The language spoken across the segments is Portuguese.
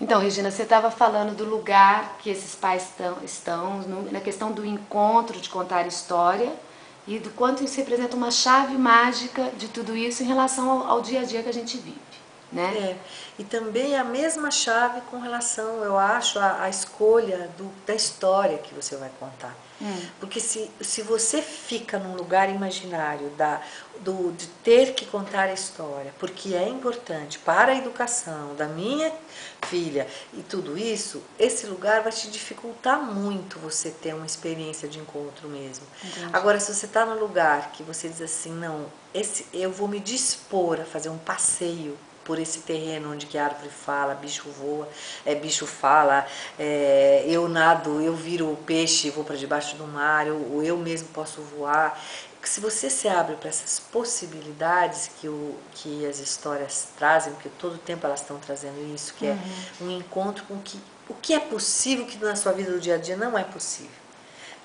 Então, Regina, você estava falando do lugar que esses pais estão na questão do encontro, de contar história, e do quanto isso representa uma chave mágica de tudo isso em relação ao dia a dia que a gente vive, né? É, e também a mesma chave com relação, eu acho, à escolha da história que você vai contar. Porque se você fica num lugar imaginário de ter que contar a história, porque é importante para a educação da minha filha e tudo isso, esse lugar vai te dificultar muito você ter uma experiência de encontro mesmo. Entendi. Agora, se você está num lugar que você diz assim, não, eu vou me dispor a fazer um passeio por esse terreno onde que a árvore fala, bicho voa, bicho fala, eu nado, eu viro peixe, vou para debaixo do mar, eu mesmo posso voar. Se você se abre para essas possibilidades que as histórias trazem, porque todo tempo elas estão trazendo isso, que é um encontro com o que é possível, que na sua vida do dia a dia não é possível.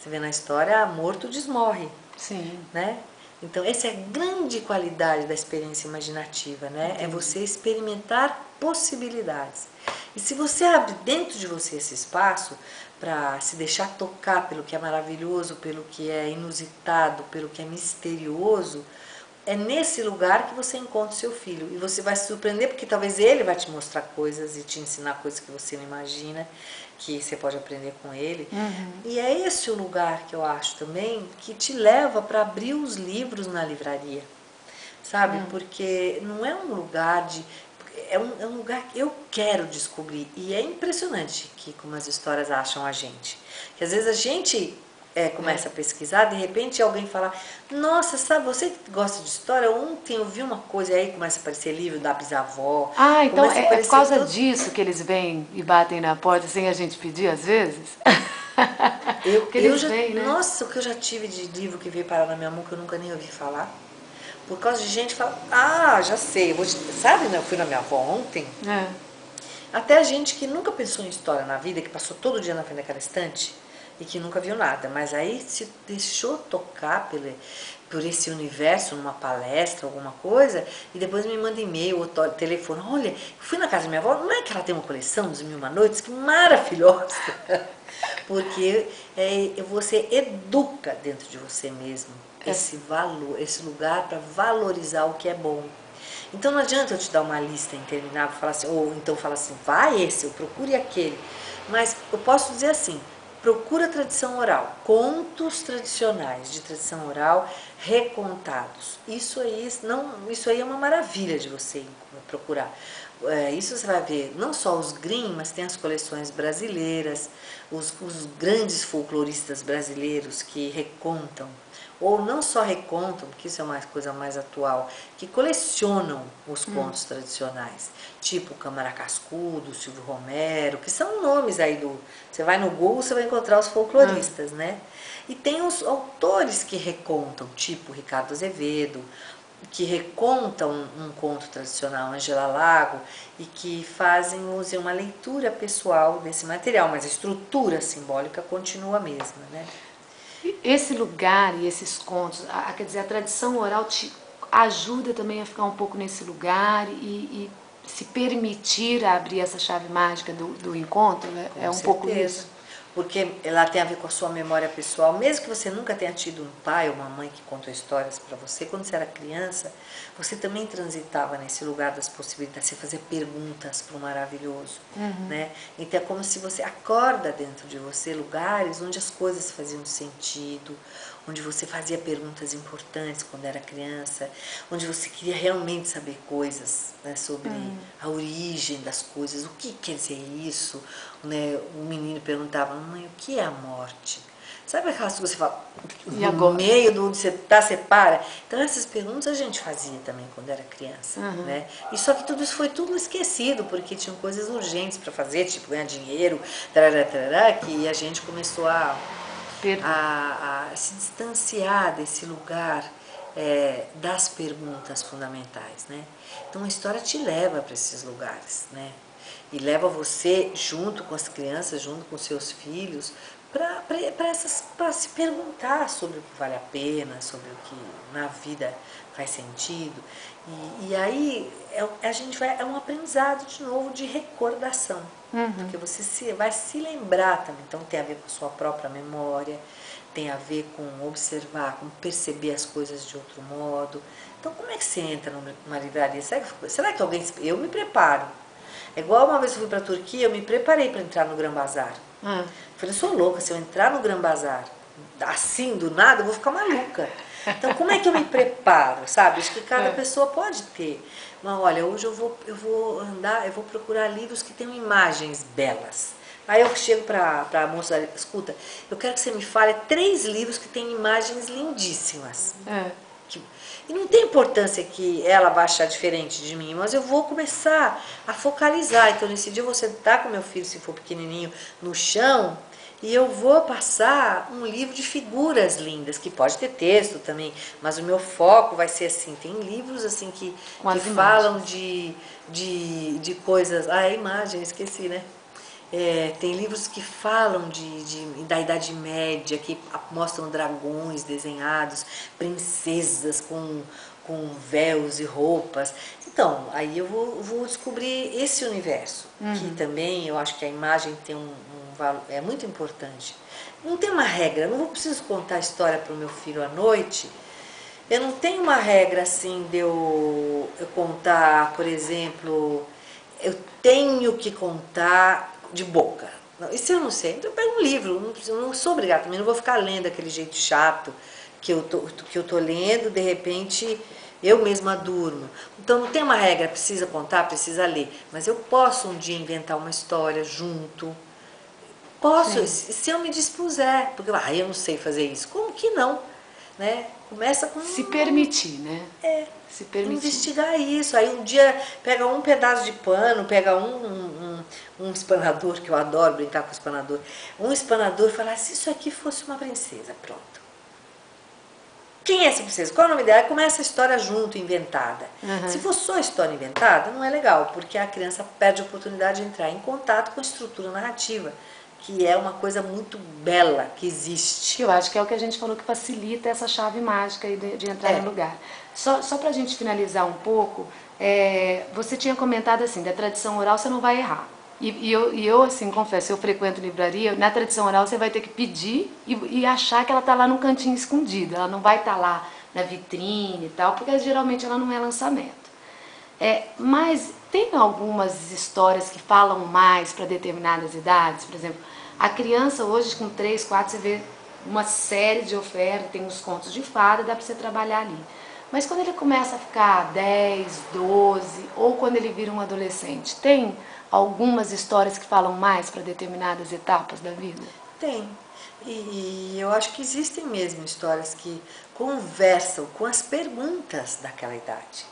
Você vê na história, morto desmorre, Sim, né? Então, essa é a grande qualidade da experiência imaginativa, né? É entendi. você experimentar possibilidades. E se você abre dentro de você esse espaço para se deixar tocar pelo que é maravilhoso, pelo que é inusitado, pelo que é misterioso, é nesse lugar que você encontra o seu filho. E você vai se surpreender porque talvez ele vai te mostrar coisas e te ensinar coisas que você não imagina, que você pode aprender com ele. E é esse o lugar que eu acho também que te leva para abrir os livros na livraria, sabe? Porque não é um lugar de... é um lugar que eu quero descobrir. E é impressionante que como as histórias acham a gente. Que às vezes a gente começa a pesquisar, de repente alguém fala, nossa, sabe, você que gosta de história, ontem eu vi uma coisa, e aí começa a aparecer livro da bisavó, Ah, então começa a é por aparecer causa tudo. disso que eles vêm e batem na porta sem a gente pedir às vezes? Porque Eu eles já, vêm, né? nossa, o que eu já tive de livro que veio parar na minha mão que eu nunca nem ouvi falar. Por causa de gente que fala, ah, já sei, sabe, né? Eu fui na minha avó ontem, É. até gente que nunca pensou em história na vida, que passou todo dia na frente daquela estante e que nunca viu nada, mas aí se deixou tocar por esse universo numa palestra, alguma coisa, e depois me manda e-mail ou telefone, olha, eu fui na casa da minha avó, não é que ela tem uma coleção dos Mil e Uma Noites? Que maravilhosa! Porque você educa dentro de você mesmo esse valor, esse lugar para valorizar o que é bom. Então não adianta eu te dar uma lista interminável, falar assim, ou então falar assim, vai esse, ou procure aquele. Mas eu posso dizer assim, procura tradição oral, contos tradicionais de tradição oral recontados. Isso aí é uma maravilha de você procurar. Isso você vai ver, não só os Grimm, mas tem as coleções brasileiras, os grandes folcloristas brasileiros que recontam, ou não só recontam, porque isso é uma coisa mais atual, que colecionam os contos tradicionais, tipo Câmara Cascudo, Silvio Romero, que são nomes aí do... Você vai no Google, você vai encontrar os folcloristas, né? E tem os autores que recontam, tipo Ricardo Azevedo, que recontam um conto tradicional, Angela Lago, e que fazem, usem uma leitura pessoal desse material, mas a estrutura simbólica continua a mesma, né? Esse lugar e esses contos, quer dizer, a tradição oral te ajuda também a ficar um pouco nesse lugar e se permitir abrir essa chave mágica do encontro, é Com um pouco certeza. isso. Porque ela tem a ver com a sua memória pessoal. Mesmo que você nunca tenha tido um pai ou uma mãe que contou histórias para você, quando você era criança, você também transitava nesse lugar das possibilidades. Você fazia perguntas para o maravilhoso. Né? Então é como se você acorda dentro de você lugares onde as coisas faziam sentido, onde você fazia perguntas importantes quando era criança, onde você queria realmente saber coisas, né, sobre a origem das coisas, o que quer dizer isso, né? O menino perguntava, mãe, o que é a morte? Sabe aquelas coisas que você fala, E no agora? meio de onde você está, você para? Então essas perguntas a gente fazia também quando era criança, né? E só que tudo isso foi tudo esquecido, porque tinham coisas urgentes para fazer, tipo ganhar dinheiro, tarará, tarará, que a gente começou Perder. a se distanciar desse lugar das perguntas fundamentais, né? Então a história te leva para esses lugares, né? E leva você junto com as crianças, junto com seus filhos, para se perguntar sobre o que vale a pena, sobre o que na vida faz sentido. E aí a gente vai, é um aprendizado de novo de recordação, porque você vai se lembrar também, então tem a ver com a sua própria memória, tem a ver com observar, com perceber as coisas de outro modo. Então como é que você entra numa livraria? Será que alguém... Eu me preparo. É igual uma vez eu fui para a Turquia, eu me preparei para entrar no Gran Bazar. Falei, eu sou louca, se eu entrar no Gran Bazar assim, do nada, eu vou ficar maluca. Então, como é que eu me preparo, sabe? Acho que cada pessoa pode ter. Mas, olha, hoje eu vou andar, eu vou procurar livros que tenham imagens belas. Aí eu chego para a moça, escuta, eu quero que você me fale 3 livros que têm imagens lindíssimas. E não tem importância que ela vai achar diferente de mim, mas eu vou começar a focalizar. Então, nesse dia eu vou sentar com meu filho, se for pequenininho, no chão, e eu vou passar um livro de figuras lindas, que pode ter texto também, mas o meu foco vai ser assim, tem livros assim que falam de coisas... Ah, a imagem, esqueci, né? Tem livros que falam da Idade Média, que mostram dragões desenhados, princesas com véus e roupas. Então, aí eu vou descobrir esse universo, que também eu acho que a imagem tem um valor, é muito importante. Não tem uma regra, eu não preciso contar a história para o meu filho à noite. Eu não tenho uma regra assim de eu contar, por exemplo, eu tenho que contar de boca. Não, isso eu não sei. Então eu pego um livro, não sou obrigada, também não vou ficar lendo aquele jeito chato que eu tô lendo, de repente eu mesma durmo. Então não tem uma regra, precisa contar, precisa ler. Mas eu posso um dia inventar uma história junto. Posso, se eu me dispuser, porque eu não sei fazer isso. Como que não? Né? Começa com... Se permitir, né? Se permitir. Investigar isso. Aí um dia pega um pedaço de pano, pega um espanador, que eu adoro brincar com o espanador. Um espanador e fala, se isso aqui fosse uma princesa, pronto. Quem é essa princesa? Qual é o nome dela? Começa a história junto, inventada. Se for só história inventada, não é legal, porque a criança perde a oportunidade de entrar em contato com a estrutura narrativa, que é uma coisa muito bela que existe. Eu acho que é o que a gente falou que facilita essa chave mágica de entrar no lugar. Só para a gente finalizar um pouco, você tinha comentado assim, da tradição oral você não vai errar. E eu, assim, confesso, eu frequento livraria, na tradição oral você vai ter que pedir e achar que ela está lá num cantinho escondido, ela não vai estar lá na vitrine e tal, porque geralmente ela não é lançamento. Mas tem algumas histórias que falam mais para determinadas idades, por exemplo, a criança hoje com 3, 4, você vê uma série de ofertas, tem os contos de fada, dá para você trabalhar ali. Mas quando ele começa a ficar 10, 12, ou quando ele vira um adolescente, tem algumas histórias que falam mais para determinadas etapas da vida? Tem. E eu acho que existem mesmo histórias que conversam com as perguntas daquela idade.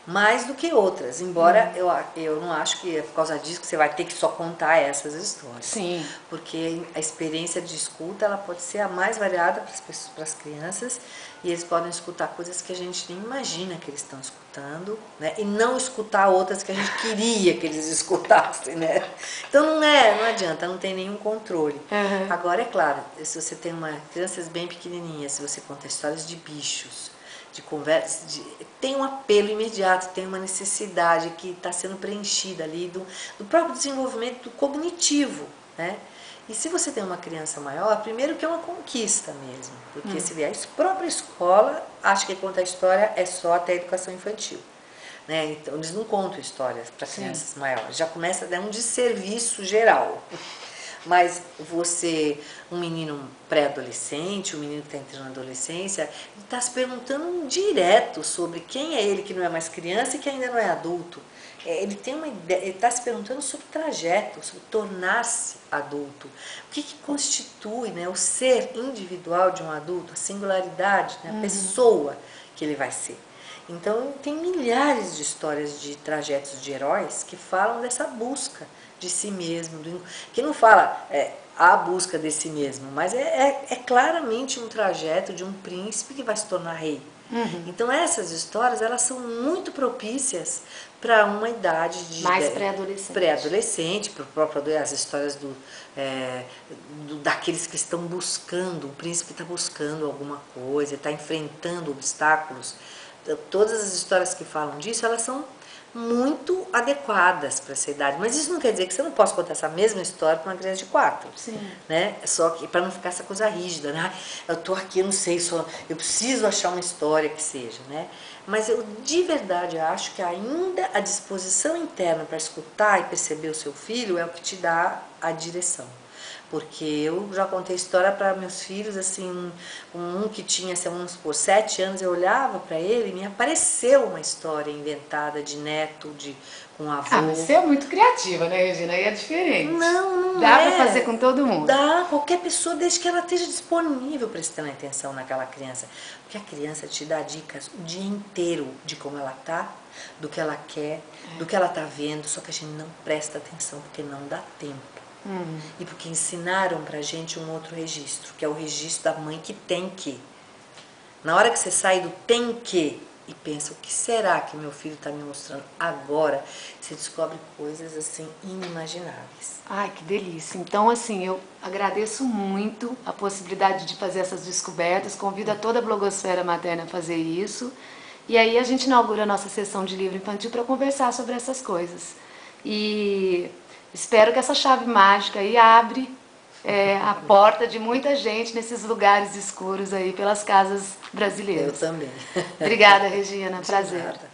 Mais do que outras, embora eu não acho que é por causa disso que você vai ter que só contar essas histórias. Sim. Porque a experiência de escuta, ela pode ser a mais variada para as crianças, e eles podem escutar coisas que a gente nem imagina que eles estão escutando, né? E não escutar outras que a gente queria que eles escutassem, né? Então não adianta, não tem nenhum controle. Agora, é claro, se você tem crianças bem pequenininhas, se você conta histórias de bichos, de conversa, tem um apelo imediato, tem uma necessidade que está sendo preenchida ali do próprio desenvolvimento cognitivo, né? E se você tem uma criança maior, primeiro que é uma conquista mesmo, porque se vê a própria escola acha que contar história é só até a educação infantil, né? Então eles não contam histórias para crianças maiores, já começa a dar um desserviço geral. Mas um menino pré-adolescente, um menino que está entrando na adolescência, ele está se perguntando direto sobre quem é ele que não é mais criança e que ainda não é adulto. Ele tem uma ideia, ele está se perguntando sobre o trajeto, sobre tornar-se adulto. O que constitui, né, o ser individual de um adulto, a singularidade, né, a pessoa que ele vai ser. Então tem milhares de histórias de trajetos de heróis que falam dessa busca de si mesmo, que não fala a busca de si mesmo, mas é claramente um trajeto de um príncipe que vai se tornar rei. Então essas histórias, elas são muito propícias para uma idade de mais pré-adolescente. Pré-adolescente, para o próprio as histórias daqueles que estão buscando, o príncipe está buscando alguma coisa, está enfrentando obstáculos. Todas as histórias que falam disso, elas são muito adequadas para essa idade. Mas isso não quer dizer que você não possa contar essa mesma história para uma criança de 4. Sim. Né? Só que para não ficar essa coisa rígida, né? Eu tô aqui, eu não sei, eu preciso achar uma história que seja, né? Mas eu de verdade acho que ainda a disposição interna para escutar e perceber o seu filho é o que te dá a direção. Porque eu já contei história para meus filhos, assim, um que tinha, assim, vamos supor, 7 anos, eu olhava para ele e me apareceu uma história inventada de neto, com avô. Ah, mas você é muito criativa, né, Regina? Aí é diferente. Não Dá é. para fazer com todo mundo. Dá, qualquer pessoa, desde que ela esteja disponível prestando atenção naquela criança. Porque a criança te dá dicas o dia inteiro de como ela tá, do que ela quer, do que ela tá vendo, só que a gente não presta atenção porque não dá tempo. E porque ensinaram pra gente um outro registro, que é o registro da mãe que tem que. Na hora que você sai do tem que e pensa, o que será que meu filho está me mostrando agora? Você descobre coisas assim inimagináveis. Ai, que delícia. Então, assim, eu agradeço muito a possibilidade de fazer essas descobertas, convido a toda a blogosfera materna a fazer isso, e aí a gente inaugura a nossa sessão de livro infantil para conversar sobre essas coisas. E espero que essa chave mágica aí abre a porta de muita gente nesses lugares escuros aí pelas casas brasileiras. Eu também. Obrigada, Regina. Prazer. De nada.